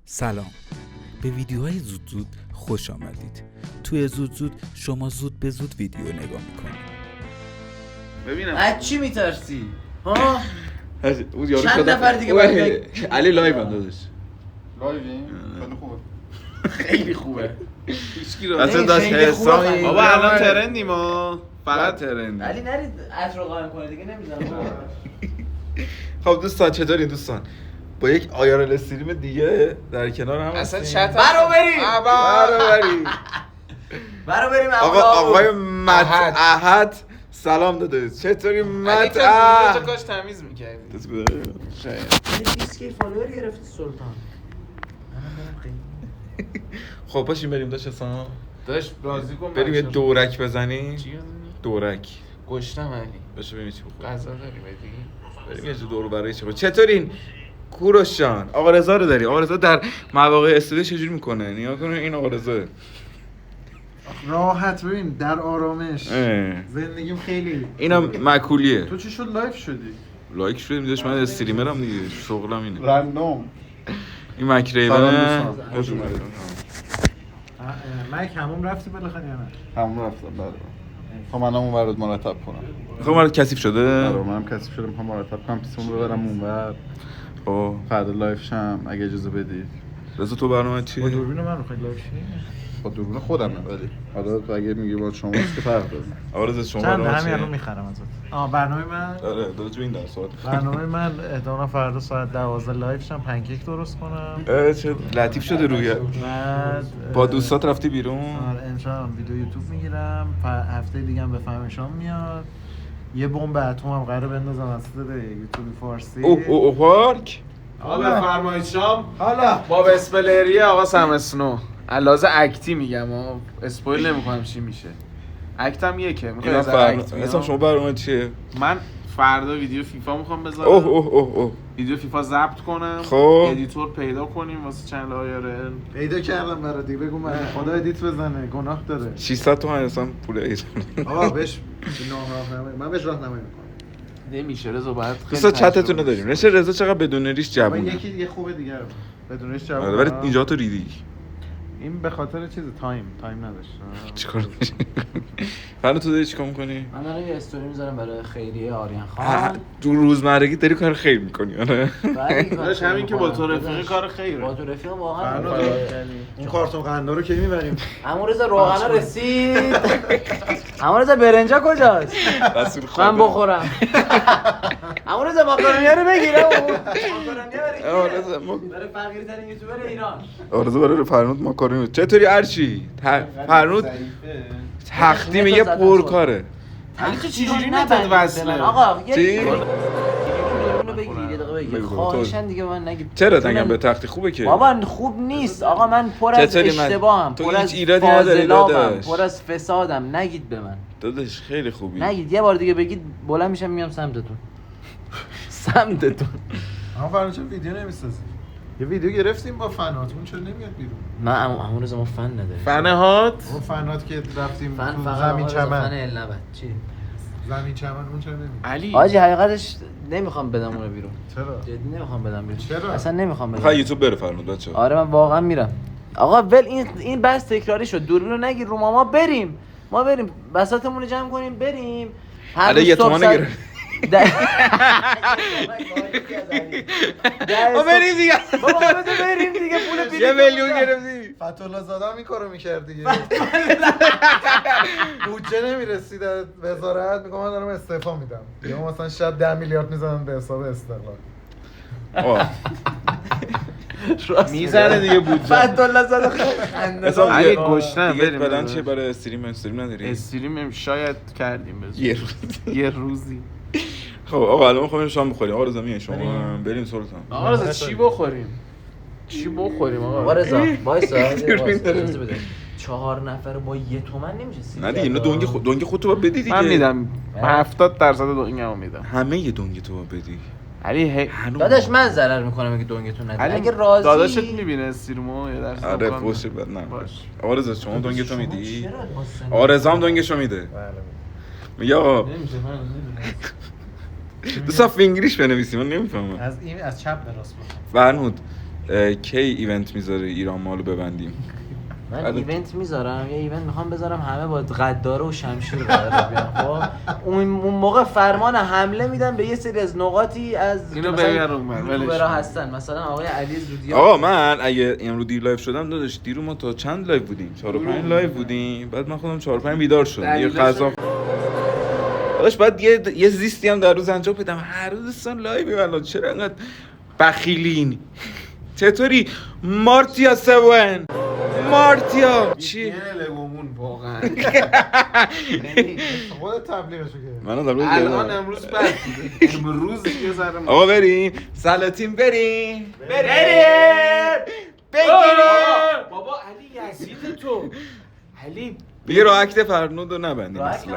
سلام، به ویدیوهای زود زود خوش آمدید. توی زود زود شما زود به زود ویدیو نگاه میکنید. ببینم از چی میترسی؟ ها؟ اون یارو چند شده نفر دیگه باید علی لایو هم دادش لایویم؟ خیلی خوبه. خیلی خوبه. هیچکی رو اصلا داشت خیلی خوبه. حسابی بابا الان ترندیم ما فقط ترند. علی نرید عطر رو قایم کنه دیگه نمیدونم. خب دوستان چطورین دوستان؟ با یک آیارل استریم دیگه در کنار هم اصلا هستیم. چت برو بریم. برو بریم. برو بریم آقای مت احد سلام داده. چطوری مت تو احد؟ کاش تمیز می‌کردی. شاید. 20k فالوور گرفتی سلطان. خب باشیم بریم داشت اصلا داش بازی کن. بریم یه دورک بزنیم. چی بزنی؟ دورک گشتم علی. باشه بریم چی بخوریم. غذا داری بدی؟ بریم یه جو دور برای چی. چطورین کوروش جان؟ آقا رضا رو داری. آقا رضا در مواقع استودیو چجوری میکنه؟ نگاه کنین این آقا رضا. راحت ببین در آرامش زندگیم خیلی اینا مکولیه. تو چی شد لایف شدی؟ لایک شده میداش من استریمرم دیگه شغلم اینه. رندوم این مکریبه سلام خوش اومدید. مک همون رفتی بالاخره یا نه؟ همون رفتم بله. خب منم اون ورد مرتب کنم. خب من کثیف شده؟ آره منم کثیف شدم میخوام مرتب کنم پیسمون رو ببرم اونور. خب فردا لایف شم اگه اجازه بدید. رضا تو برنامه چیه؟ با دوربین من میخوای لایف شی؟ با دوربین خودمه ولی حالا اگه میگی با شما است که فرق داره. آقا رضا شما چند برنامه همین الان چیه؟ میخرم ازت. برنامه من آره داداش این در صحبت. برنامه من احتمالاً فردا ساعت 12 لایو شم پنکیک درست کنم. چه لطیف شده روی. بعد با دوستات رفتی بیرون؟ آره امشب ویدیو یوتیوب میگیرم. هفته دیگه هم به فهم شام میاد. یه بمب اتم هم قراره بندازم از یوتیوب فارسی. او پارک. آقا بفرمایید شام. حالا با بسپلری آقا سم اسنو. علاوه اکتی میگم اسپویل نمیکنم چی میشه. اکتم یکه. میخوای اینا از فرق. اکت مثلا شما برنامه چیه؟ من فردا ویدیو فیفا میخوام بذارم. اوه ویدیو فیفا ضبط کنم. خب. ادیتور پیدا کنیم واسه چنل آیارل. پیدا کردم برات دیگه بگو من خدا ادیت بزنه گناه داره. 600 تومن اصلا پول ایران. آقا بهش راهنمایی من بهش راهنمایی میکنم. نمیشه رضا باید خیلی دوستا چتتون رو داریم. رشه رضا چقدر بدون ریش جوونه. یکی دیگه خوبه دیگه رو بدونش جواب. آره ولی اینجا تو ریدی. این به خاطر چیز تایم نداشت. چیکار می‌کنی؟ فردا تو داری چیکار می‌کنی؟ من دارم یه استوری میذارم برای خیریه آریان خان. تو روزمرگی داری کار خیر می‌کنی آره. داش همین که با تو رفیقی کار خیره. با تو رفیق واقعا اون کارتون قندا رو کی میبریم؟ عمو رضا روغنا رسید. عمو رضا برنجا کجاست؟ رسول خدا. من بخورم. عمو رضا ماکارونی رو بگیرم. ماکارونی رضا برای فقیری ترین یوتیوبر ایران. آرزو برای فرنود ماکارونی. چطوری ارچی؟ فرنود تختی میگه پرکاره. علی تو چجوری نتت وصله؟ آقا چی؟ یه دوربینو بگیر یه دقیقه بگیر. بگو، خواهشن دیگه من نگید. چرا تنگم به تختی خوبه که؟ بابا خوب نیست. آقا من پر از چطوری من؟ اشتباهم، تو پر هیچ از ایرادی نداری فاضلابم، داداش. پر از فسادم. نگید به من. داداش خیلی خوبی. نگید یه بار دیگه بگید بلند میشم میام سمتتون. سمتتون. اما فردا چه ویدیو نمیسازی؟ یه ویدیو گرفتیم با فنات اون چرا نمیاد بیرون؟ من همون روز ما فن نداریم. فنهات اون فنات که رفتیم فن تو فقط زمین فن چمن النبت چی؟ زمین چمن اون چرا نمیاد؟ علی حاجی حقیقتش نمیخوام بدم اونو بیرون. چرا؟ جدی نمیخوام بدم بیرون. چرا؟ اصلا نمیخوام بدم. میخوای یوتیوب بره فرنود بچه. آره من واقعا میرم. آقا ول این بحث تکراری شد. دوربین رو نگیر رو ما بریم. ما بریم بساطمون رو جمع کنیم بریم. هر الان روز یه صبح تومن ساعت- نگیره. ما بریم دیگه. بابا بده بریم دیگه پول یه بلیط میلیون گرفتی. فتح‌الله زاده هم این کارو می‌کرد دیگه. بودجه نمیرسید وزارت میگم من دارم استعفا میدم. یا مثلا شاید 10 میلیارد میزنن به حساب استقلال. میزنه دیگه بودجه. فتح‌الله زاده خنده. حساب علی دیگه. گشنه دیگه بریم. بدن چه برای استریم نداری؟ استریم شاید کردیم بزن. یه روز. یه روزی. خب آقا الان می‌خوایم شام بخوریم. آقا رضا میای شما بریم سلطان. آقا رضا چی بخوریم؟ چی بخوریم آقا آقا؟ رضا وایسا دوربین داره. اجازه بده. 4 نفر با 1 تومن نمیشه. نه دیگه اینو دونگ خودتو باید بدی دیگه. من میدم 70% دونگمو میدم. همه یه دونگ تو باید بدی. علی هنوز داداش من ضرر میکنم اگه دونگتون ندی. علی اگه راضی داداشت میبینه استریمو یه درس آره بکنم. فوش بد نه. باش. آقا رضا شما دونگ تو میدی؟ چرا با سن- آقا رضا هم دونگشو میده. بله. میگه آقا نمیشه من دوستا فینگلیش بنویسی من نمیفهمم. از چپ به راست بخونم. فرنود کی ایونت میذاره ایران مالو ببندیم؟ من الان- ایونت میذارم، یه ایونت میخوام بذارم همه با قداره و شمشیر قرار بیان. خب اون موقع فرمان حمله میدن به یه سری از نقاطی از اینو مثلا بگن اونور، ولش یوتیوبرها کن. هستن، مثلا آقای علی زودیا. آقا من اگه امروز دیر لایو شدم داداش، دیرو ما تا چند لایو بودیم؟ 4 و 5 لایو بودیم. بعد من خودم 4 و 5 بیدار شدم. یه دلیلش غذا داداش بعد یه زیستی هم در روز انجام بدم. هر روز دوستان لایو الان چرا انقدر بخیلین؟ چطوری مارتیا 7 مارتیا چی؟ یه لگومون واقعا خود تبلیغشو کرد. من در روز الان امروز بد بوده. امروز یه ذره آقا بریم سلاطین بریم بگیریم بابا علی یزید تو علی دیگه رو اکت فرنود رو نبندیم راحت اصلا.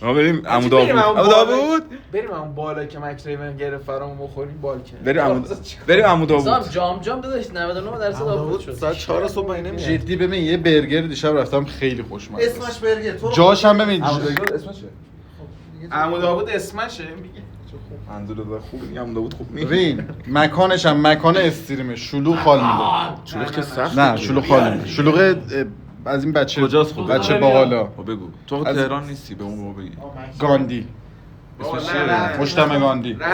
ما بریم عمو داوود. عمو داوود بریم اون بالا که مکریون گرفت فرامو بخوریم بالکن. بریم عمو حسام داوود. جام داداش 99% آپلود شد. ساعت 4 صبح من نمیاد. جدی ببین یه برگر دیشب رفتم خیلی خوشمزه است. اسمش برگر تو جاش هم ببین اسمش چیه؟ عمو داوود اسمشه میگه. اندرزا خوب عمو داوود خوب نیست. ببین مکانش هم مکان استریمه شلوغ حال میده. شلوغ که سخت. نه شلوغ حال میده. شلوغ از این بچه کجاست خوب؟ بچه باحالا بگو تو از- تهران نیستی به اون بگی. گاندی اسمش نه، چیه؟ نه. مجتمع گاندی نه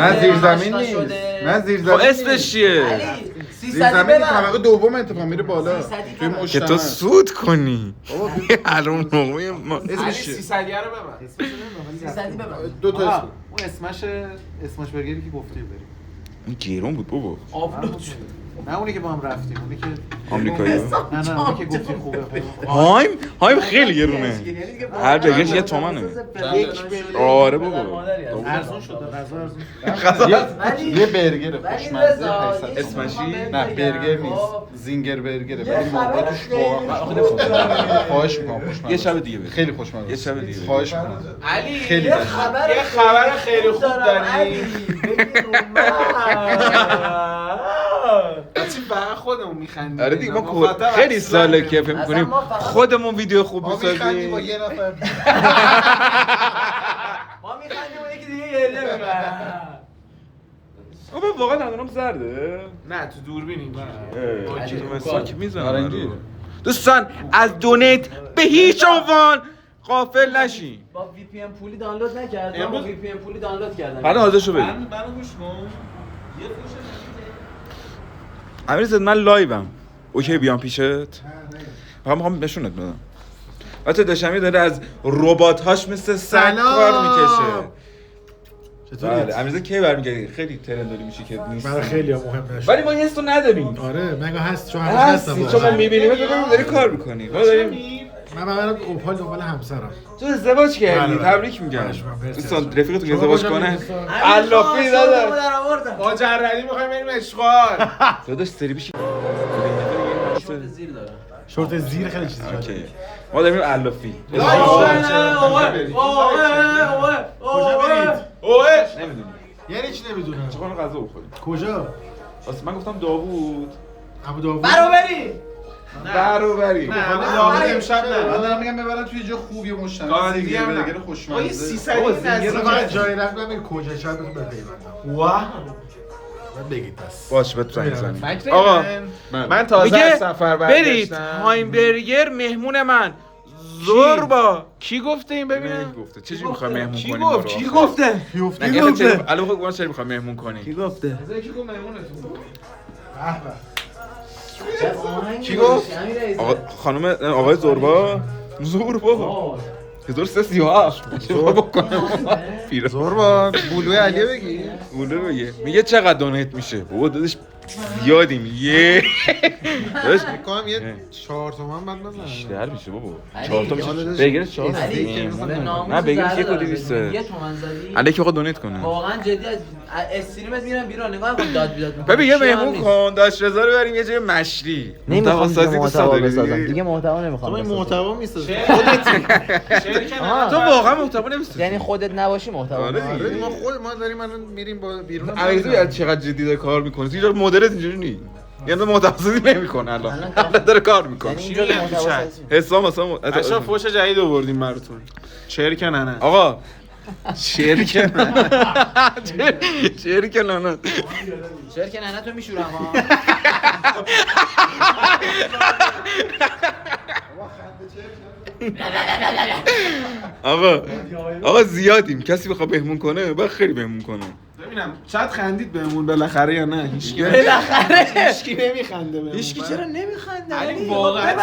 نه زیرزمین نیست نه خب زیرزمین اسمش چیه؟ زیرزمین طبقه دوم اتفاق میره بالا توی که مجتمع تو سود کنی. الان موقع ما علی اسمش چیه 300 رو ببر. دو تا اسم اون اسمش برگری که گفتی بریم. این گیرون بود بابا. آپلود شد. نه اونی که با هم رفتیم، اونی که آمریکایی. نه اونی که گفتی خوبه. هایم خیلی گرونه. هر جایش یه تومنه. آره بابا. ارزون شده غذا ارزون. یه برگر خوشمزه 800 اسمش چیه؟ نه برگر نیست زینگر برگره ولی موقع توش واقعا خواهش میکنم خوشمزه یه شب دیگه بریم. خیلی خوشمزه یه شب دیگه. خواهش میکنم علی خیلی یه خبر خیلی خوب داری. چی فقط خودمون میخندیم. آره دیگه ما خیلی ساله که فکر می‌کنیم خودمون ویدیو خوب ما میخندیم با می‌سازیم. یه نفر ما میخندیم و یکی دیگه گریه میکنه. بابا واقعا دندونم زرده. نه تو دوربینی اوکی تو مساک میزنم. نارنجیه. دوستان از دونیت به هیچ عنوان غافل نشین. با وی پی ام پولی دانلود نکردم. با امروز- وی پی ام پولی دانلود کردم. بعد حاضرشو بریم. منو گوش کن. یه فوش امیرزاده من لایوم. اوکی بیام پیشت؟ میخوام نشونت بدم. بچه داشمی داره از ربات‌هاش مثل سگ کار میکشه. چطوری؟ بله امیرزاده کی برمیگردی؟ خیلی ترنداری میشی که نیست. برای خیلی ها مهم نشد. ولی ما این حسو نداریم. آره مگه هست چون همش هستم هستی چون ما میبینیم ببینیم داری کار میکنی. ما داریم من برای اوپال دنبال همسرم. تو ازدواج کردی. بله. تبریک میگم. بله، شما مرسی دوستان از رفیقتون شما ازدواج کجا کنه. می‌رسید؟ علافی داداش. با جردی میخوایم بریم اشغال. داداش سری بشی. شورت زیر دارم. شورت زیر خیلی چیزی جالبه. اوکی. ما داریم علافی. کجا برید؟ نمیدونی. یعنی چی نمیدونم. چه کنه غذا بخوریم. کجا؟ واسه من گفتم داوود. ابو داوود. برابری. نه داوود امشب من نه. دارم میگم ببرن توی جا خوب یه مجتمع گاندی زینگر هم نه. برگر آقا یه خوشمزه 300 من نزدیک. جای رفتم ببین کجا شاید بهتون بپیوندم. واه. بعد بگید پس. باش بهت زنگ بزنیم. مکریون. آقا من تازه از میگه سفر برید برگشتم. هایمبرگر مهمون من زوربا کی گفته این ببینم؟ گفته چجوری میخوای مهمون کی کنی گفت؟ کی گفته؟ پیوفتی الان گفته. بخوام چه میخوای مهمون کنی گفته؟ کی گفت مهمونتون؟ کی گفت آقا خانم آقای زوربا زوربا 1337 چه بکنم پیرا زوربا بولوی علیه بگی اون رو بگه میگه چقدر دونیت میشه بابا داداش زیادیم یه داداش میکنم یه 4 تومن بعد بزنم. بیشتر میشه بابا علی، 4 تا حالا میشه بگیرش 4 علی به ناموس نه بگیرش زهره یک و دارم. 200 یه تومن زدی؟ علی که آقا دونیت کنه واقعا جدی از استریمت میرم بیرون نگاه کن داد بیداد می‌کنی. ببین یه چی هم مهمون نیست. کن داش رضا رو بریم یه جای مشری نمیخوام محتوا سازی دیگه دوست محتوا نداری؟ بسازم دیگه محتوا نمیخوام تو این بسازم. محتوا میسازی. آها. تو واقعا محتوا نمیسازی یعنی خودت نباشی محتوا آره نمی‌سازی. دیگه. ما داریم الان میریم با بیرون. علیرضا چقدر جدی داره کار میکنه اینجا مدل اینجوری نی یعنی محتواسازی نمیکنه الان داره کار میکنه یعنی اینجا محتوا سازی. حسام مثلا اشرا فوش جدید آوردیم براتون. شرکن نه. آقا شرک شرک نانات شرک ننه تو میشورم ها. آقا زیادیم، کسی بخواد بهمون کنه باید خیلی بهمون کنه. ببینم شاید خندید بهمون بالاخره یا نه. هیچکی بالاخره هیچکی نمیخنده بهمون. هیچکی چرا نمیخنده؟ علی واقعا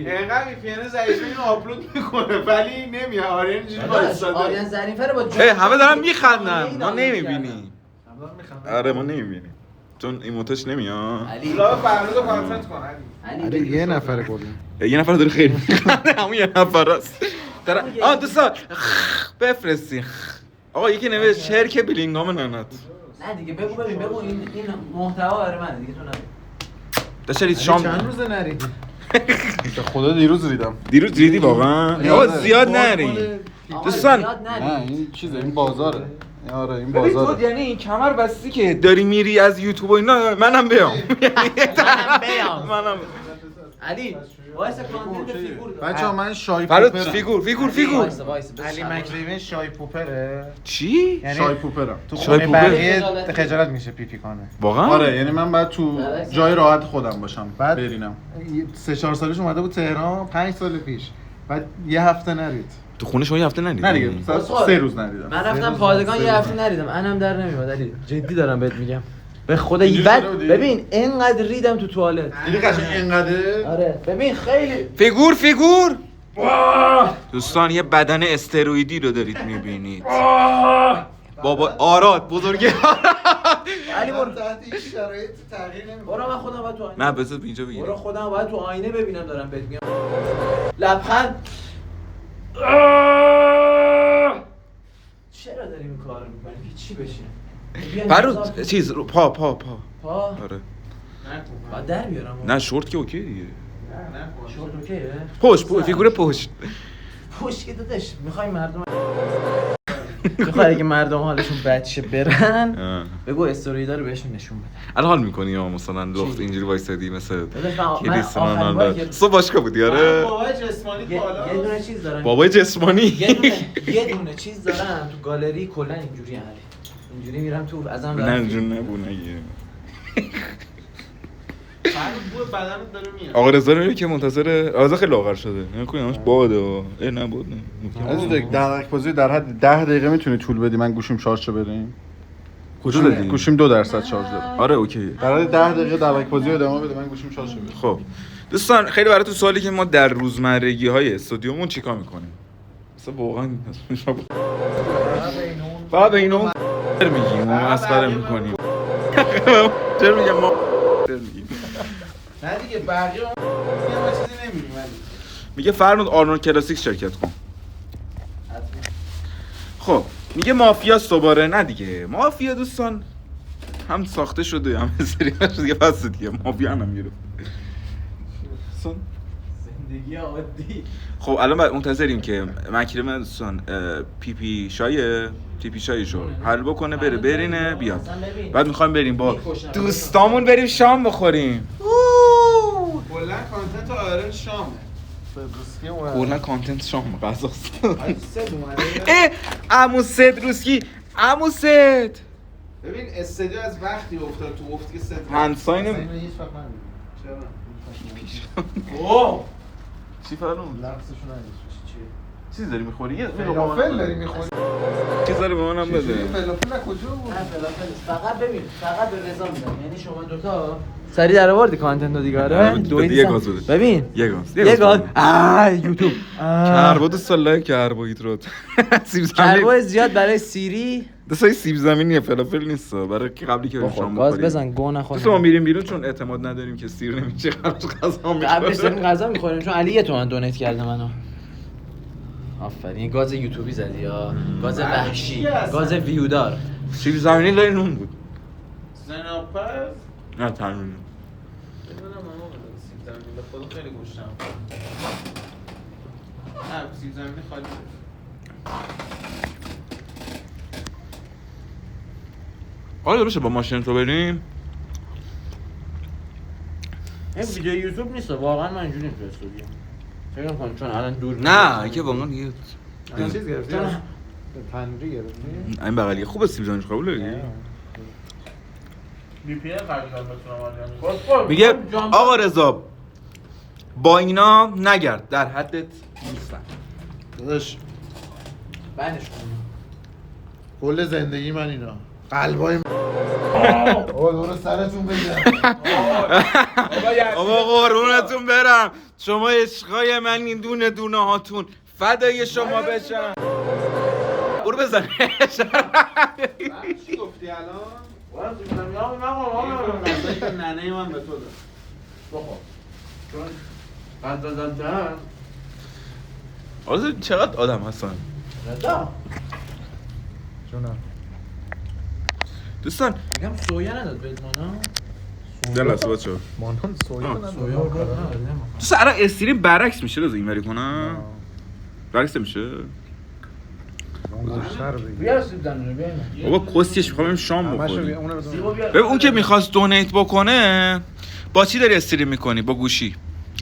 اینقدر وی پی ان ضعیفه اینو آپلود میکنه ولی نمیاد. آره اینجوری وایساده. آریان زرینفر با جان همه دارن میخندن، ما نمیبینیم. آره ما نمیبینیم چون ایموتش نمیاد. علی لا فرنود رو کانتنت کن علی. یه نفر کلا یه نفر داره خیلی میخنده، همون یه نفر است. دوستان بفرستی. آقا یکی نوشت شرک بیلینگام نانات. نه دیگه بگو بگو این محتوا برای منه دیگه، تو نگو. داشتید شام چند روزه نریدی؟ به خدا دیروز دیدم. دیروز دیدی واقعا؟ آقا زیاد نرین دوستان. نه این چیزه، این بازاره. آره این ببین بازاره. تو یعنی این کمر بستی که داری میری از یوتیوب و اینا منم بیام. منم علی وایس کانتنت فیگور داره. بچه‌ها من شای فراد پوپرم. فیگور وایس علی مکریون شای پوپره. چی؟ یعنی شای پوپرم. تو شای خونه پوپر؟ بقیه خجالت میشه پیپی کنه. واقعا؟ آره یعنی من بعد تو جای راحت خودم باشم بعد برینم. 3-4 سالش اومده بود تهران 5 سال پیش. بعد یه هفته نرید. تو خونه شما یه هفته ندیدی؟ نه دیگه 3 روز ندیدم. من رفتم پادگان یه هفته نریدم، انم در نمیاد علی، جدی دارم بهت میگم. به خدا بعد ببین اینقدر ریدم تو توالت. دیدی قشنگ اینقدره؟ آره ببین خیلی فیگور دوستان یه بدن استروئیدی رو دارید میبینید. بابا آراد بزرگه. علی برو تحت این شرایط تغییر نمیکنه. برو من خودم باید تو آینه. نه بذار اینجا بگیرم. برو خودم باید تو آینه ببینم دارم بهت میگم. لبخند. چرا داری این کارو میکنی که چی بشه؟ فرود چیز پا پا آره بعد در بیارم. نه شورت که اوکی دیگه. شورت اوکیه؟ پشت فیگور پشت که داداش میخوای مردم میخوای اگه مردم حالشون بد شه برن بگو استوری داره بهشون نشون بده. الان حال میکنی یا مثلا لخت اینجوری وایسادی مثلا داداش من کریستیانو آخرین رونالدو صبح باشگاه بودی آره بابای جسمانی بالا. یه دونه چیز دارم. بابای جسمانی یه دونه چیز دارم تو گالری کلا اینجوری علی. اینجوری میرم تو ازم نه اینجوری نبونه نگیه. فرنود بو بدنت داره میاد. آقا رضا رو که منتظر آزا خیلی لاغر شده. نکنی همش باده و نه بود نه. از دیگه دقیق بازی در حد 10 دقیقه میتونی طول بدی من گوشیم شارژ شه بریم. کجا دادی؟ گوشیم 2% شارژ داره. آره اوکی. در حد 10 دقیقه دقیق بازی ادامه بده من گوشیم شارژ شه بریم. خب دوستان خیلی براتون سوالی که ما در روزمرگی های استودیومون چیکار میکنیم؟ مثلا واقعا بابا اینو میگیم ما مسخره میکنیم. چرا میگم ما میگیم؟ نه دیگه بقیه ما چیزی نمیگیم ولی میگه فرنود آرنولد کلاسیک شرکت کن. خب میگه مافیاست دوباره. نه دیگه مافیا دوستان هم ساخته شده هم سریعش دیگه پس دیگه مافیا هم گرفت. زندگی عادی. خب الان بعد منتظریم که مکرم دوستان پیپی شایشو حل بکنه بره برینه بیاد. بعد میخوایم بریم با دوستامون بریم شام بخوریم. کلا کانتنت آرن شامه. کلا کانتنت شام غذاست. سد اومده. عمو سد ببین استدیو از وقتی افتاد تو افتی که سد هندساین هیچ وقت ندیدم. چرا؟ اوه چی فرون؟ لفظشو ندیدم. چیز داری میخوری؟ یه فلافل داری میخوری؟ چیز داری به منم بده. فلافل از کجا بود؟ فقط ببین فقط به رضا میدم، یعنی شما دوتا سری در آوردی کانتنت رو دیگه آره؟ یه گاز بده. ببین یه گاز یوتیوب کربد سالای کربوهیدرات کربو زیاد برای سیری دستای سیب زمینیه فلافل نیست برای قبلی که شام گاز بخوریم. بزن گو نخور. ما میریم بیرون چون اعتماد نداریم که سیر نمیشه قبلش غذا قبلش داریم میخوریم. غذا میخوریم چون علی 1 تومن دونیت کرده منو. آفرین گاز یوتیوبی زدی یا گاز وحشی گاز ویودار. سیب زمینی لای نون بود. زناپر نه تنون بدونم ماما سیب زمینی به خدا خیلی گوشتم. نه سیب زمینی خالی. آیا بشه با ماشین تو بریم؟ این ویدیو یوتیوب نیست واقعا من اینجوری فرستادم. فکر کنم چون الان دور نه که واقعا دیگه چیز گرفتی؟ تنوری گرفتی؟ این بغلی خوبه سیب زمینیش قبوله. بی پی قرار بتونم میگه آقا رضا با اینا نگرد، در حدت نیستن. داداش بندش کن. کل زندگی من اینا قلبای آقا دور سرتون بگم. آقا قربونتون برم، شما عشقای من این دونه دونه هاتون فدای شما بشن. برو بزن. چی گفتی الان؟ واسه نمیام نظری ننه من به تو داد. بخور. چون بعد دادن آره چقدر آدم هستن رضا. جونم. دوستان میگم سویا نداد بهت مانا. دلاسه بچه مانون سویا سویا بود. دوستان الان استریم برعکس میشه، رضا اینوری کنم برعکس میشه. بیا سیب زمینی بیا. بابا کستیش میخوام بریم شام بخوریم. اونو بزن. ببین اون که میخواست دونیت بکنه با چی داری استریم میکنی؟ با گوشی.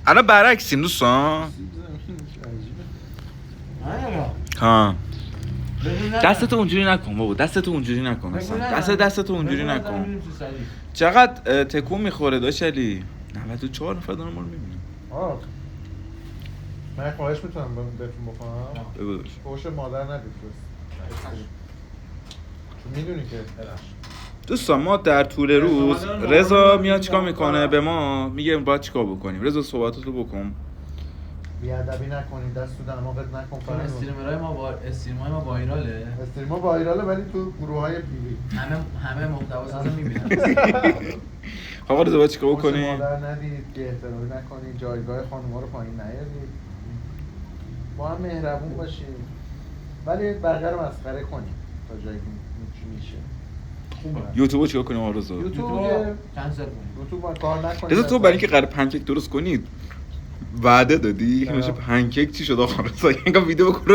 الان برعکسیم دوستان. ها دستتو اونجوری نکن بابا، دستتو اونجوری نکن اصلا. دستتو اونجوری نکن. چقدر تکون میخوره داش علی؟ 94 نفر دارن ما رو میبینن. من خواهش میتونم بهتون بکنم؟ بگو داش. فوش مادر ندید چون میدونی که دوستان ما در طول روز رضا میاد چیکار میکنه به ما میگه باید چیکار بکنیم. رضا صحبتاتو بکن. بیادبی نکنید، دست تو دماغت نکن. چون استریمای ما وایراله. استریما وایراله ولی تو گروه‌های بیبی همه محتواشو میبینن. آقا رضا باید چیکار فوش بکنیم؟ مادر ندید، بی احترامی نکنید، جایگاه خانوما رو پایین نیارید. با هم مهربون باشید ولی بقیه رو مسخره کنید تا جایی که میشه. یوتیوب چیکار کنیم آقا رضا؟ یوتیوب کنسل کن. یوتیوب کار نکنید. رضا تو برای اینکه قرار پنکیک درست کنید وعده دادی که میشه پنکیک چی شد آقا رضا؟ اینقدر ویدیو بکن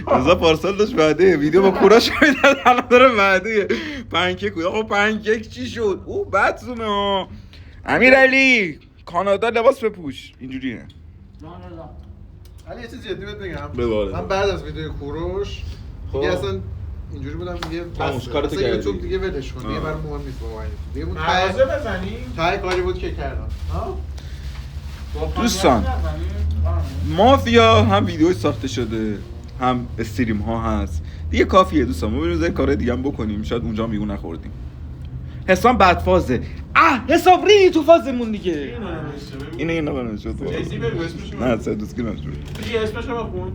رضا پارسال داشت وعده ویدیو با کوراش میداد، الان داره وعده پنکیک بود. آقا پنکیک چی شد؟ او بد زومه ها. امیرعلی کانادا لباس بپوش اینجوریه. علی یه چیز جدی بهت بگم. بباره. من بعد از ویدیو کوروش دیگه اصلا اینجوری بودم دیگه خاموش کارتو اصلا کردی. یوتیوب دیگه ولش کن دیگه برام مهم نیست واقعا. دیگه اون مغازه بزنی؟ ته کاری بود که کردم. ها؟ دوستان مافیا هم ویدیو ساخته شده هم استریم ها هست دیگه، کافیه دوستان. ما بریم کارهای دیگه هم بکنیم، شاید اونجا میگو نخوردیم. حسام بعد فازه. حساب ریدی تو فازمون دیگه. اینو نمیشه تو. جیسی بگو اسمشو. نه سه دوست کی نمیشه. دیگه اسمشو بخون.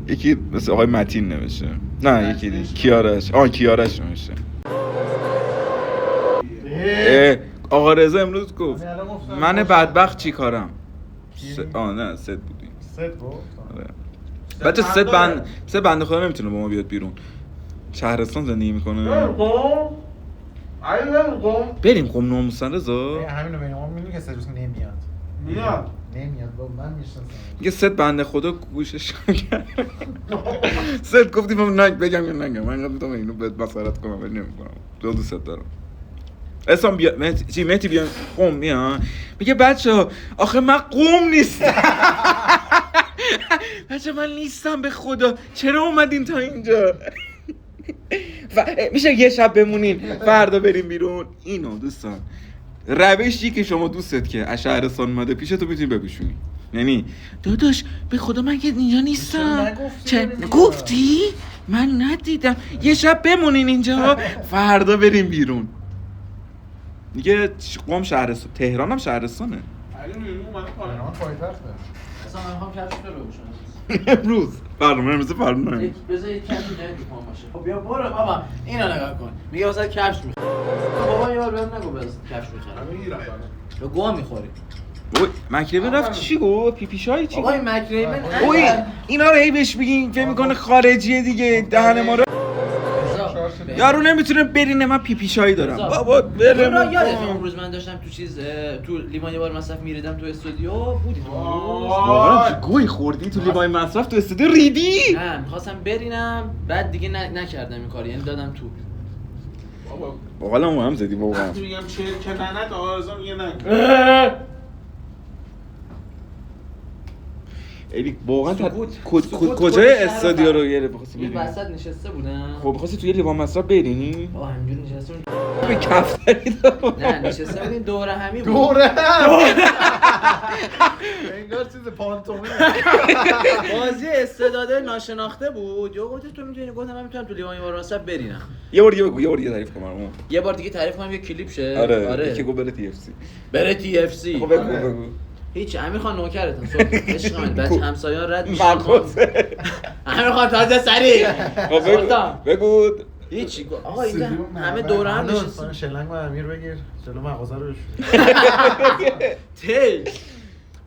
یکی مثل آقای متین نمیشه. نه یکی دیگه کیارش. کیارش نمیشه. آقا رضا امروز گفت من بدبخت چی کارم؟ نه ست بودیم. ست بود؟ آره. بچه ست بنده خدا نمیتونه با ما بیاد بیرون. شهرستان زندگی میکنه. بریم قم ناموسن رضا. همینو بگم ما میدونی که سرویس نمیاد. نمیاد بابا من میشناسم. میگه ست بنده خدا گوشش کرد. ست گفتیم من بگم یا نگم. من گفتم اینو بهت مسخرت کنم ولی نمیکنم. دوست دارم. اسم بیا مهدی بیا قم میاد. میگه بچه‌ها آخه من قم نیستم. بچه من نیستم به خدا. چرا اومدین تا اینجا؟ میشه یه شب بمونین فردا بریم بیرون. اینو دوستان روشی که شما دوستت که از شهرستان اومده پیش تو میتونی بپیشونی. یعنی داداش به خدا من که اینجا نیستم. چه گفتی؟ من ندیدم. یه شب بمونین اینجا فردا بریم بیرون. دیگه قم شهرستان، تهران هم شهرستانه. علی میمون اومده پایین. پایتخته. اصلا من میخوام کفش رو بپوشم. امروز برنامه امروز فردا بذار یک کفش جدید میخوام باشه. خب بیا برو بابا اینو نگاه کن. میگه واسه کفش میخوام. بابا یه بار بهم نگو بس کفش میخرم. همین میرم. به گوه میخوری. اوی مکریمن رفت چی گفت؟ پیپیشای چی بابا گفت؟ این مکریمن اوی اینا رو هی بهش بگین فکر میکنه خارجیه دیگه دهن ما رو. یارو نمیتونه برینه. من پیپیشایی دارم بابا برم. یادت اون روز من داشتم تو لیوان یه بار مصرف میریدم تو استودیو بودی تو واقعا گوی خوردی تو لیوان مصرف تو استودیو ریدی؟ نه میخواستم برینم بعد دیگه نکردم این کارو، یعنی دادم تو. بابا باقالم هم زدی واقعا. وقتی میگم چرکنت آرزو میگه نکن. ایلی واقعا سکوت کجای شهر استادیو رو فقط. گیره بخواستی یه ببینی؟ وسط نشسته بودم. خب بخواستی توی لیوان مصرف برینی؟ آه همینجوری نشسته بودیم. به کفتری دارم. نه نشسته بودیم دوره همی بود. دوره انگار چیز پانتومی. بازی استعداده ناشناخته بود. یا گفت تو میتونی، گفتم من میتونم تو لیوان واسه برینم. یه بار دیگه بگو، یه بار دیگه تعریف کنم برامون. یه بار دیگه تعریف کنم یه کلیپ شه. آره یکی گفت بره تی اف سی. بره تی اف سی. خب بگو. هیچ امیر خان نوکرتون صبح عشق من بچه همسایه‌ها رد میشن. مقصه. امیر خان تازه سریع. خب بگو. هیچی آقا اینجا همه دوره هم نشستن. شلنگ با امیر بگیر جلو مغازه رو بشور. تی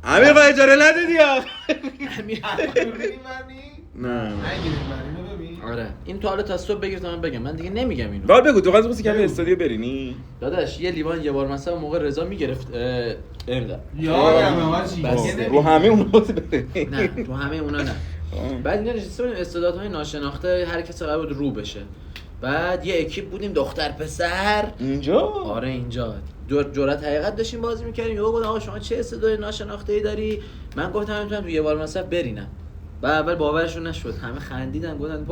امیر با اجاره ندادی یا؟ امیر نه. آره این تو حالا تا صبح بگیر تا من بگم، من دیگه نمیگم اینو. بعد بگو تو قضیه واسه کمی استادیو برینی؟ داداش یه لیوان یه بار مثلا موقع رضا میگرفت اینقدر یادمه حاجی. بس. رو همه اون واسه برینی. نه تو همه اونا نه. بعد اینجا نشسته بودیم استعدادهای ناشناخته هر کسی قرار بود رو بشه. بعد یه اکیپ بودیم دختر پسر اینجا؟ آره اینجا جرأت حقیقت داشتیم بازی می‌کردیم. یهو گفتم آقا شما چه استعداد ناشناخته‌ای داری؟ من گفتم میتونم تو یه بار مثلا برینم. بعد اول باورشون نشد، همه خندیدن گفتن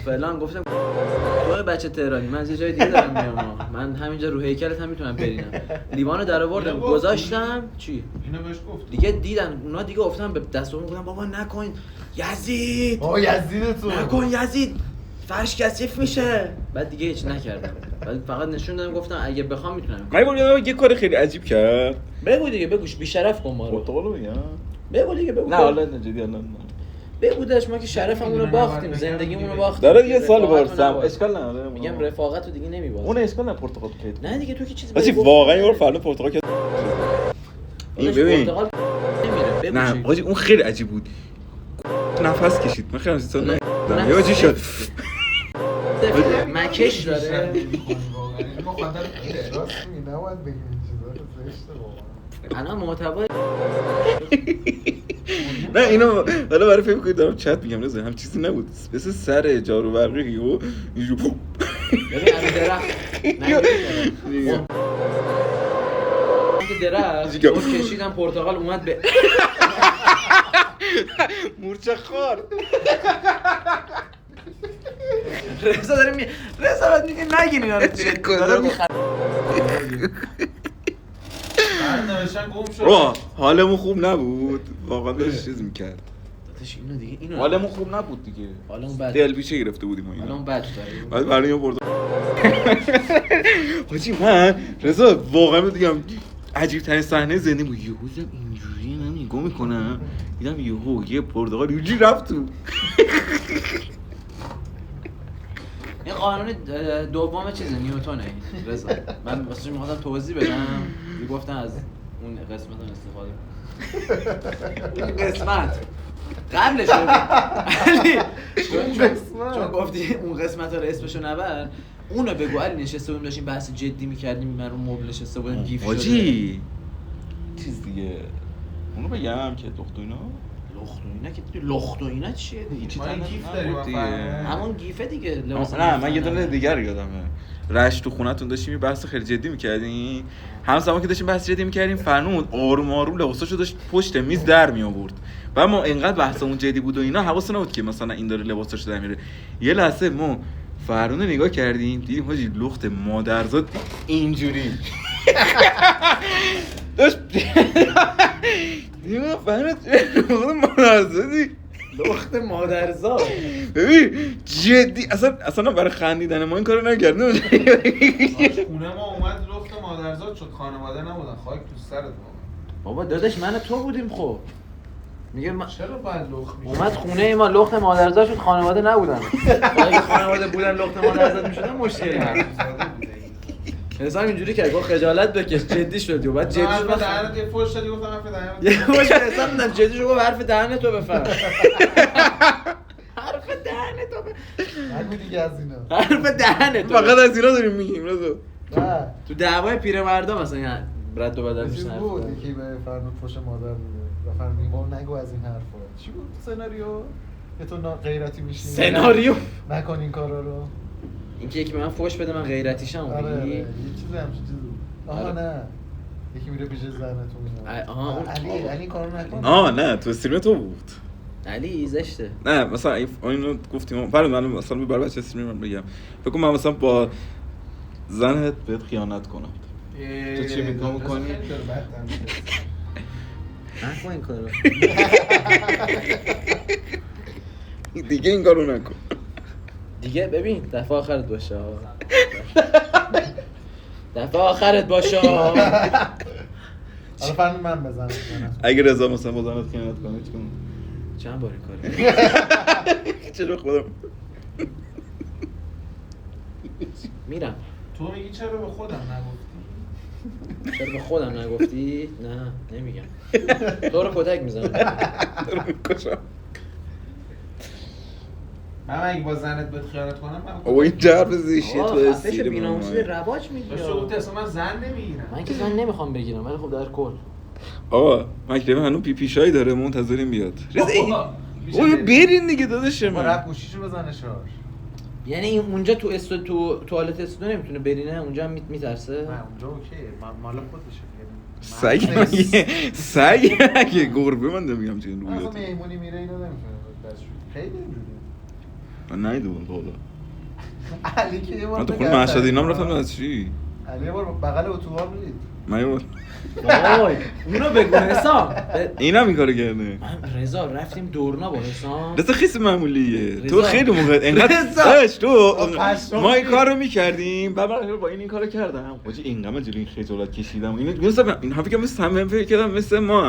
فلان. گفتم تو بچه تهرانی، من از یه جای دیگه دارم میام، من همینجا رو هیکلت هم میتونم برینم. لیوانو درآوردم گذاشتم چی اینو بهش گفت دیگه دیدن اونا دیگه افتادن به دستم گفتم بابا نکن یزید، آه یزید تو نکن یزید فرش کثیف میشه. بعد دیگه هیچ نکردم، بعد فقط نشون دادم گفتم اگه بخوام میتونم. یه کار خیلی عجیب کرد. بگو دیگه، بگوش بی شرف کن ما رو. پرتقالو بگم؟ بگو دیگه بگو. نه حالا جدی الان بگو داش ما که شرفمون رو باختیم، زندگیمون رو باختیم. داره یه سال رفاقت رو برسم نباز. اشکال نداره. میگم رفاقت رو دیگه نمیباز. اون اشکال نه پرتقال کید. نه دیگه تو که چیزی بچی واقعا یه بار فردا پرتقال کید. این ببین پرتقال نمیره. بگو نه چی؟ حاجی اون خیلی عجیب بود. نفس کشید. من خیلی اصلا نه. یه حاجی شد. مکش داره. راست میگی نباید بگیم این چیزا رو زشته واقعا. الان محتوا نه اینو حالا برای فکر کنید دارم چت میگم رضا هم چیزی نبود. مثل سر جارو برقی و اینجوری ببین همین درخت نه درخت رو کشیدم پرتقال اومد به مورچه خار. رضا داره رضا بعد میگه نگین اینا رو داره میخواد. بعد نوشتن گم شد. آه حالمون خوب نبود واقعا داشت چیز میکرد. داداش اینو دیگه اینو حالمون خوب نبود دیگه. حالمون بد. دل بیشه گرفته بودیم اینا. حالمون بد داره. بعد برای یه پرتقال حاجی من رضا واقعا میگم عجیب ترین صحنه زندگی بود. یهو دیدم اینجوری نمیگم میکنم دیدم یهو یه پرتقال اینجوری رفت تو. این قانون دوم چیزه نیوتونه رضا. من واسه می‌خواستم توضیح بدم میگفتن از اون قسمت هم استفاده کن. این قسمت قبلش علی چون گفتی اون قسمت رو اسمشو نبر اونو بگو. علی نشسته بودیم داشتیم بحث جدی می‌کردیم من رو مبل نشسته بودم گیف شده حاجی چیز دیگه اونو بگم که دختو اینا لخت و اینا چیه دیگه؟ ما این گیف داریم دیگه. همون گیفه دیگه لباس. نه من یه دونه دیگر یادمه. رشت تو خونتون داشتیم یه بحث خیلی جدی می‌کردیم. همزمان که داشتیم بحث جدی می‌کردیم فرنود آروم آروم لباساشو داشت پشت میز در می آورد. و ما اینقدر بحثمون جدی بود و اینا حواسمون نبود که مثلا این داره لباساشو در میاره. یه لحظه ما فرنود نگاه کردیم دیدیم حاجی لخت مادرزاد اینجوری داشت دیدیم فرنود لخت مادرزادی لخت مادرزاد. ببین جدی اصلا برای خندیدن ما این کارو نکردیم. خونه ما اومد لخت مادرزاد شد، خانواده نبودن. خاک تو سرت بابا داداش من و تو بودیم. خب میگه چرا باید لخت میشه؟ اومد خونه ما لخت مادرزاد شد، خانواده نبودن. اگه خانواده بودن لخت مادرزاد میشدن مشکلی نبود. حساب اینجوری کرد گفت خجالت بکش جدی شد و بعد جدی شد. حرف دهنت یه فوش دادی گفتم حرف دهنت. یه فوش حساب میدم جدی شد گفت حرف دهنت تو بفهم. حرف دهنت تو نگو دیگه از اینا. حرف دهنت تو فقط از اینا داریم میگیم رضا. نه تو دعوای پیرمردا مثلا رد و بدل چیز میشن. بود یکی به فرنود فوش مادر میده و فرنود میگه نگو از این حرفا. چی بود سناریو؟ که تو غیرتی میشی سناریو نکن این کارا رو. اینکه یکی به من فوش بده من غیرتیشم آره میگی؟ یه چیزی همچین چیزی. آها آره. نه یکی میره پیش زنتون میاد. آها اون علی کارو نکن. نه تو استریم تو بود. علی زشته. نه مثلا اینو گفتیم برای من مثلا برای بچه استریم من بگم فکر کنم من مثلا با زنت بهت خیانت کنم تو چی میکنی؟ نکن این کارو. دیگه این کارو نکن. دیگه ببین دفعه آخرت باشه. دفعه آخرت باشه. حالا فرض من بزنم. اگه رضا مثلا با زنت خیانت کنه چی کنم؟ چند بار این کاری؟ چرا خودم میرم. تو میگی چرا به خودم نگفتی؟ چرا به خودم نگفتی؟ نه نمیگم. تو رو کتک میزنم. رو میکشم. من اگه با زنت بهت خیانت کنم من بابا این جرب زیشیه تو خفش استریم بی‌ناموسی من. رواج میگی. داشته گفتی اصلا من زن نمیگیرم. من که زن نمیخوام بگیرم ولی خب در کل آقا مکتب هنوز پیپیشایی داره منتظریم بیاد. رضا این اوه برین دیگه داداش ما من. رفت گوشیشو بزنه شارژ. یعنی این اونجا تو توالت استودیو نمیتونه برینه اونجا هم میترسه. نه اونجا اوکیه مال خودشه. سگ اگه گربه من نمیگم چه اصلا رویاتی. مهمونی میره اینو نمیتونه دستشویی. خیلی اینجوریه. من نیدونم بالا. علی که یه بار من تو خونه مشهد اینام رفتم از چی؟ علی یه بار بغل اتوبان بود. من یه بار وای اونو بگو حسام. اینم این کارو کرده. من رضا رفتیم دورنا با حسام. رضا خیلی معمولیه. تو رضا. خیلی موقع انقدر رضا. تو پشمام. ما این کارو می‌کردیم بعد من با این کارو کردم. حاجی اینقدر جلوی این خجالت کشیدم. این حرفی که مثل همه فکر کردم مثل ما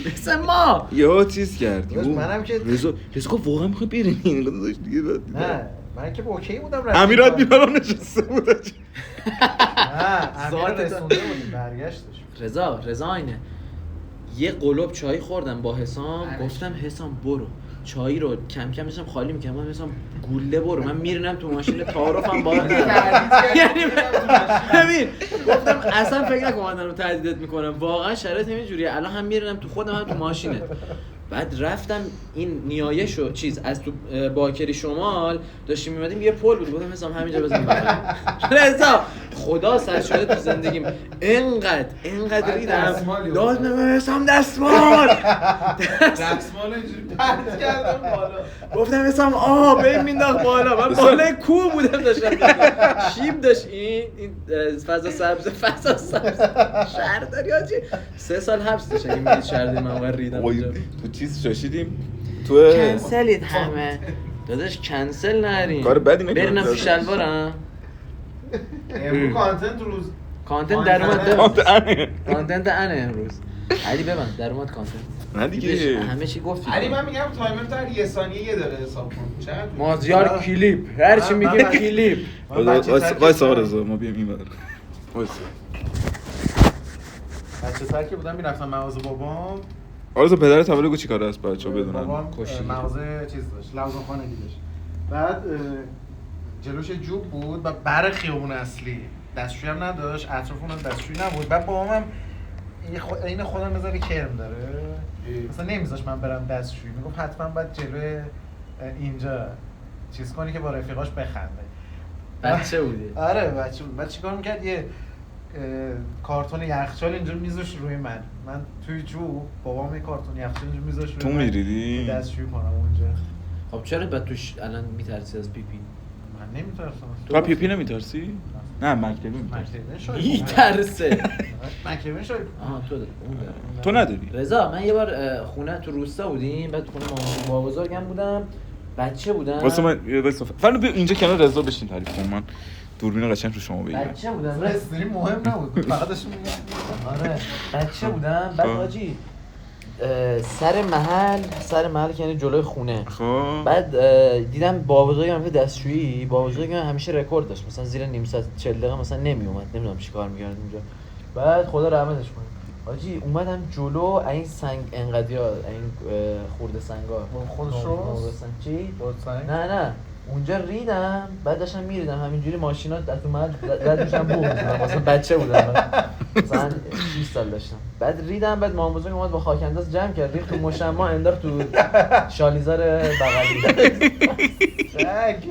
مثل ما. یا چیز کردی. داداش، منم که- رضا گفت واقعا می‌خوای بریم این داداش دیگه بعد. نه من که اوکی بودم رفتیم. امیرات بیرون نشسته بود. نه ذات امیر رسونده بودیم برگشتش. رضا اینه یه قلوب چای خوردم با حسام گفتم حسام برو چای رو کم کم داشتم خالی می‌کردم من حسام گوله برو من میرینم تو ماشین تعارفم با یعنی ببین گفتم اصلا فکر نکن من دارم تهدیدت میکنم واقعا شرایط همین جوریه الان هم میرینم تو خودم هم تو ماشینت بعد رفتم این نیایش و چیز از تو باکری شمال داشتیم میمدیم یه پل بود گفتم حسام همینجا بزن بخوام رضا خدا سر شده تو زندگیم اینقدر ریدم داد من حسام دستمال دستمال اینجوری پرت کردم بالا. گفتم حسام به مینداخت بالا من بالای کوه بودم داشتم شیب داشت این فضا سبز شهرداری حاجی 3 سال حبس داشت اگه میگید شهرداری من ریدم اونجا تو چیز شاشیدیم تو کنسلید همه داداش کنسل نرین کار بدی نکردم. برنم تو شلوارم امروز کانتنت روز کانتنت در اومد کانتنت انه امروز علی ببند در اومد کانتنت نه دیگه همه چی گفتی علی من میگم تایمر تو هر یه ثانیه یه دقیقه حساب کن. چقدر؟ مازیار کلیپ هر چی میگه کلیپ وایس آقا رضا ما بیام این ور وایس بچه تر که بودم میرفتم مغازه بابام. آرزو پدرت اول بگو چیکار است بچه‌ها بدونن بابام مغازه چیز داشت لوازم خانگی داشت. بعد جلوش جوب بود و بر خیابون اصلی دستشویی هم نداشت اطراف اون دستشویی نبود. بعد بابامم این خودم بذاره کرم داره مثلا نمیذاش من برم دستشویی میگفت حتما باید جلوی اینجا چیز کنی که با رفیقاش بخنده. بچه بودی آره بچه بود. بعد چیکار میکرد یه کارتون یخچال اینجا میذاش روی من توی جو بابام یه کارتون یخچال اینجا میذاش روی تو من میریدی؟ دستشویی کنم اونجا. خب چرا بعد توش الان میترسی از پیپی من نمیترسم. تو پیپی نمیترسی؟ نه مکتبی میترسی میترسه مکتبی شاید آها تو داری اون داره تو نداری؟ رضا من یه بار خونه تو روستا بودیم بعد خونه با بزرگم بودم بچه بودم واسه من فرض بیا اینجا کنار رضا بشین تعریف کن من دوربین قشنگ رو شما بگیرم بچه بودم استریم مهم نبود فقط داشتم میگم آره بچه بودم بعد حاجی سر محل که یعنی جلوی خونه خب بعد دیدم بابا بزرگم دستشویی بابا بزرگم همیشه رکورد داشت مثلا زیر نیم ساعت 40 دقیقه مثلا نمیومد نمیدونم چیکار می‌کرد اونجا بعد خدا رحمتش کنه حاجی اومدم جلو این سنگ انقدیا این خورده سنگا خودش رو چی سنگ نه اونجا ریدم بعد داشتم میریدم همینجوری ماشینا از اومد ردشم بو می‌زدم واسه بچه بودم مثلا 20 سال داشتم بعد ریدم بعد مام بزرگ اومد با خاک انداز جمع کرد ریخت تو مشما انداخت تو شالیزار بغلی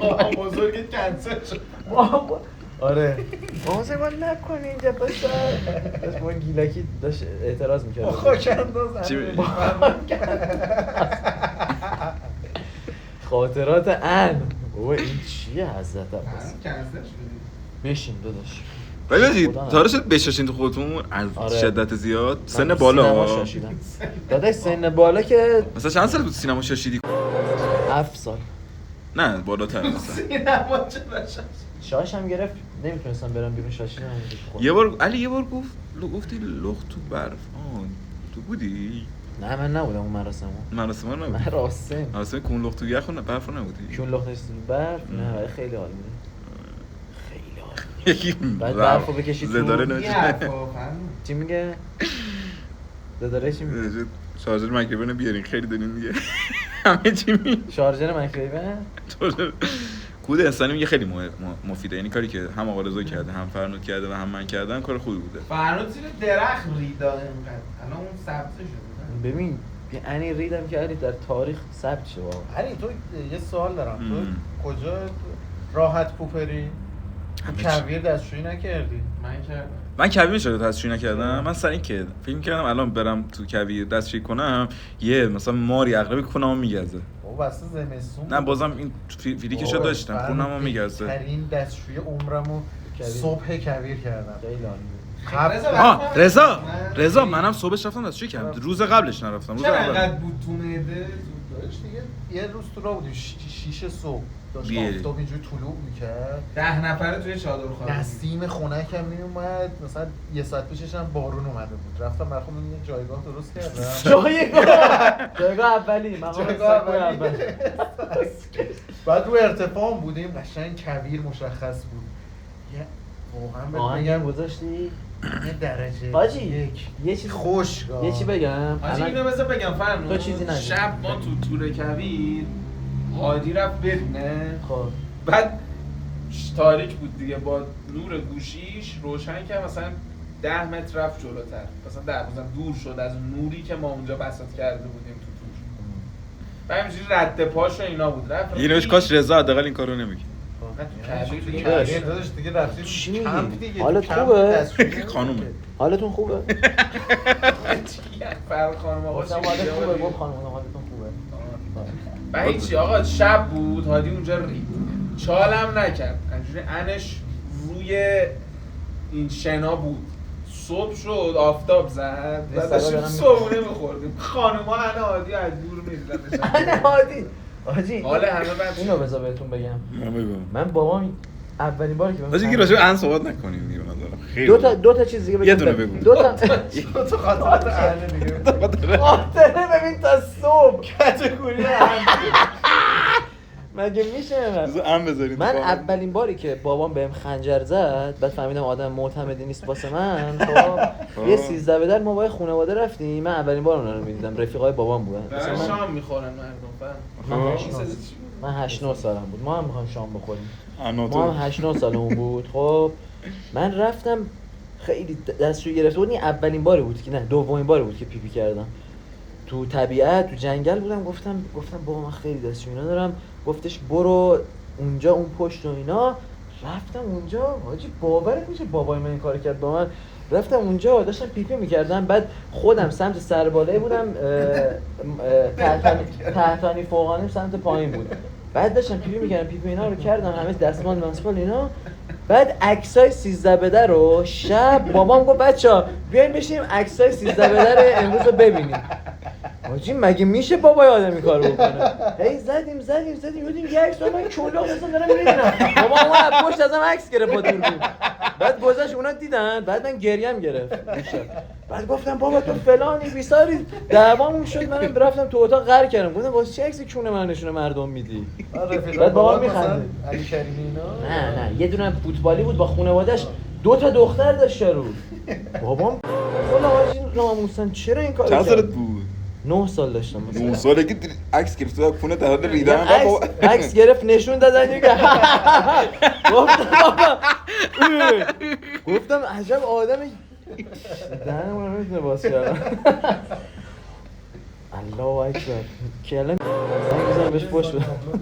مام بزرگت کنسل شد آره بابا زبان نکنی اینجا بسر داشت با گیلکی داشت اعتراض میکرد خاک انداز چی خاطرات ان بابا این چیه حضرت عباس کنسل شدی بشین داداش ولی آجی خدا تا شد بشاشین تو خودتون از آره. شدت زیاد سن من بالا سینما شاشیدم داداش سن بالا که مثلا چند سال بود سینما شاشیدی 7 سال نه بالاتر مثلا سینما چه باشم شاش هم گرفت نمیتونستم برم بیرون شاشیدم یه بار علی یه بار گفتی لخت تو برف تو بودی نه من نبودم اون مراسم مراسم ها نبودی مراسم کون لخت تو یخ و برف نبودی کون لخت نیست برف نه ولی خیلی حال میده خیلی حال یکی بعد برفو بکشی تو زداره نجه چی میگه زداره چی میگه شارژر مایکروفون بیارین خیلی دارین دیگه همه چی می شارژر مایکروفون کود انسانی میگه خیلی مفیده، یعنی کاری که هم آقا رضا کرده هم فرنود کرده و هم من کردم کار خوبی بوده. فرنود زیر درخت ریدا اینقدر الان اون ثبت شده. ببین یعنی ریدم که علی در تاریخ ثبت شه واقعا. علی تو یه سوال دارم، تو کجا راحت پوپری؟ کویر دستشویی نکردی؟ من کویر شده دستشویی نکردم. من سر این که فکر کردم الان برم تو کویر دستشویی کنم یه مثلا ماری عقربی کنم میگزه. بابا اصلا زمستون نه بازم این فیلیکشو داشتم خونمو میگزه. ترین دستشویی عمرمو صبح کویر کردم. خیلی رضا منم صبحش رفتم دستشویی کردم، روز قبلش نرفتم. روز چرا اول انقدر بود تو معده؟ داشت دیگه یه روز تو راه بودیم 6 صبح داشت آفتاب اینجوری طلوع میکرد، 10 نفره توی چادرخانه، نسیم خنک هم میومد. مثلا یه ساعت پیشش هم بارون اومده بود. رفتم برای خودم یه جایگاه درست کردم. جایگاه اولی مقام اول. بعد رو ارتفاع بودیم، قشنگ کویر مشخص بود. واقعا میگم گذاشتی یه درجه حاجی یه چیز خوشگاه. یه چی بگم حاجی اینو بذار بگم فرنود. تو چیزی نگو. شب ما تو تور کویر هادی رفت ببینه. خب بعد تاریک بود دیگه، با نور گوشیش روشن کرد، مثلا 10 متر رفت جلوتر، مثلا دور شد از نوری که ما اونجا بساط کرده بودیم تو تور. و همینجوری رد پاش و اینا بود. رفت اینوش کاش رضا حداقل این کارو نمی‌کنه. داداش دیگه رفتیم کمپ دیگه. حالت خوبه؟ خانومه حالتون خوبه؟ فرق خانم آقا حالت خوبه؟ گفت خانم حالتون خوبه؟ و هیچی آقا شب بود، هادی اونجا رید چالم نکرد، اینجوری انش روی این شنا بود. صبح شد آفتاب زد و داشتیم صبحونه میخوردیم. خانوما هنه هادی از دور میدیدن. هنه هادی حاجی حالا همه بعد اینو بذار بهتون بگم. من بابام اولین باری که حاجی راجع به ان صحبت نکنیم دیگه. نظرم دو تا چیز دیگه بگم. یه دونه بگو. دو تا خاطرات اهل دیگه. خاطره ببین تا صبح کاتگوری مگه میشه من اولین باری که بابام بهم خنجر زد، بعد فهمیدم آدم معتمدی نیست واسه من. خب یه 13 به در ما با خانواده رفتیم. من اولین بار اونها رو میدیدم، رفیقای بابام بودن. مثلا شام میخورن مردم. من 8 9 سالم بود. ما هم می‌خوایم شام بخوریم. ما هم 8 9 سالمون بود. خب من رفتم خیلی دستشویی گرفته بود. این اولین باری بود که نه دومین باری بود که پیپی کردم. تو طبیعت تو جنگل بودم. گفتم بابا من خیلی دستشویی ندارم. گفتش برو اونجا اون پشت و اینا. رفتم اونجا حاجی باورت میشه بابای من این کارو کرد با من. رفتم اونجا داشتم پیپی میکردم، بعد خودم سمت سربالایی بودم، تحتانی فوقانی سمت پایین بود. بعد داشتم پیپی میکردم، پیپی اینا رو کردم همه دستمال منسپال اینا. بعد عکسای 13 به در رو شب بابام گفت بچه‌ها بیاین بشینیم عکسای 13 به در امروز رو ببینیم. حاجی مگه میشه بابای آدمی کارو بکنه؟ هی زدیم بودیم یه عکس من کلاغ مثلا دارم میبینم. بابا اون پشت ازم عکس گرفت با دوربین. بعد گذاشت اونا دیدن، بعد من گریم گرفت. بعد گفتم بابا تو فلانی بیساری دعوامون شد. منم رفتم تو اتاق غر کردم. گفتم واسه چه عکسی کونه من نشونه مردم میدی؟ بعد بابا میخنده. علی کریمی اینا؟ نه یه دونه فوتبالی بود با خانواده‌اش، 2 تا دختر داشت رو. بابام خدا حاجی ناموسن چرا این کارو کرد؟ چند سالت بود؟ 9 سال داشتم مثلا. 9 سالگی عکس گرفت تو خونه در حال ریدن. عکس گرفت نشون دادن دیگه. گفتم عجب آدمی دهنمون رو میتونه باز کردم. الله اکبر. که الان بزنم بهش پشت بدم.